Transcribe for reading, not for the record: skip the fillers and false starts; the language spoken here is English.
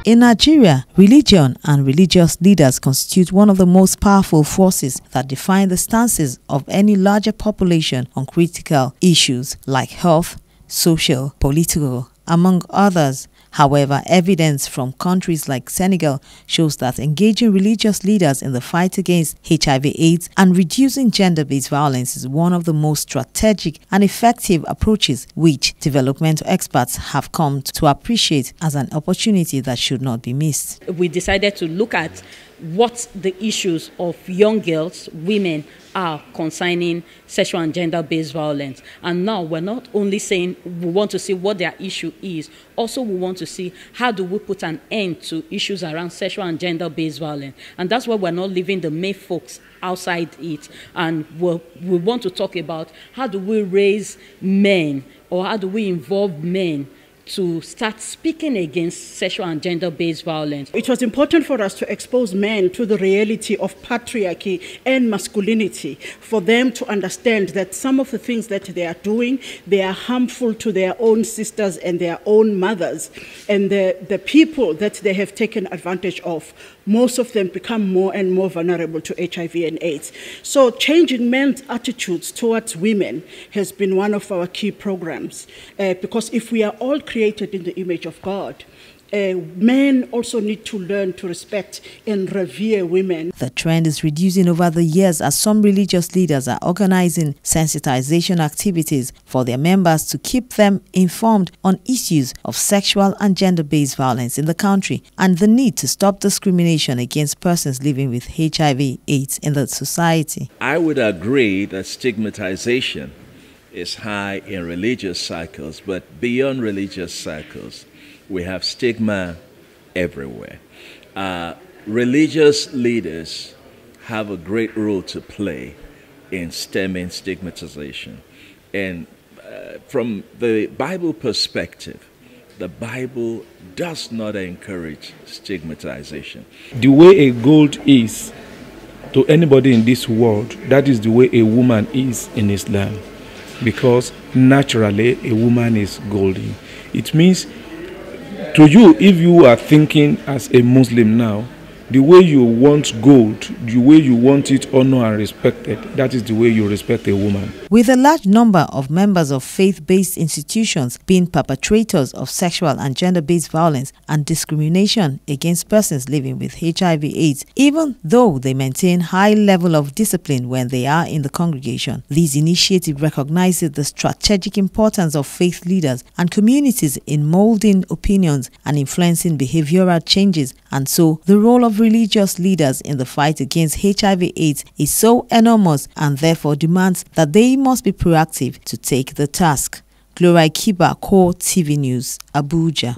In Nigeria, religion and religious leaders constitute one of the most powerful forces that define the stances of any larger population on critical issues like health, social, political, among others. However, evidence from countries like Senegal shows that engaging religious leaders in the fight against HIV/AIDS and reducing gender-based violence is one of the most strategic and effective approaches, which developmental experts have come to appreciate as an opportunity that should not be missed. We decided to look at what the issues of young girls, women, are concerning sexual and gender-based violence. And now we're not only saying we want to see what their issue is, also we want to see how do we put an end to issues around sexual and gender-based violence. And that's why we're not leaving the main folks outside it. And we want to talk about how do we raise men, or how do we involve men to start speaking against sexual and gender-based violence. It was important for us to expose men to the reality of patriarchy and masculinity, for them to understand that some of the things that they are doing, they are harmful to their own sisters and their own mothers. And the people that they have taken advantage of, most of them become more and more vulnerable to HIV and AIDS. So changing men's attitudes towards women has been one of our key programs, because if we are all created in the image of God, men also need to learn to respect and revere women. The trend is reducing over the years as some religious leaders are organizing sensitization activities for their members to keep them informed on issues of sexual and gender-based violence in the country and the need to stop discrimination against persons living with HIV/AIDS in the society. I would agree that stigmatization is high in religious circles, but beyond religious circles, we have stigma everywhere. Religious leaders have a great role to play in stemming stigmatization. And from the Bible perspective, the Bible does not encourage stigmatization. The way a gold is to anybody in this world, that is the way a woman is in Islam. Because naturally a woman is golden. It means to you, if you are thinking as a Muslim now, the way you want gold, the way you want it honored and respected, that is the way you respect a woman. With a large number of members of faith-based institutions being perpetrators of sexual and gender-based violence and discrimination against persons living with HIV/AIDS, even though they maintain high level of discipline when they are in the congregation, this initiative recognizes the strategic importance of faith leaders and communities in molding opinions and influencing behavioral changes, and so the role of religious leaders in the fight against HIV/AIDS is so enormous and therefore demands that they must be proactive to take the task. Gloria Kiba, Core TV News, Abuja.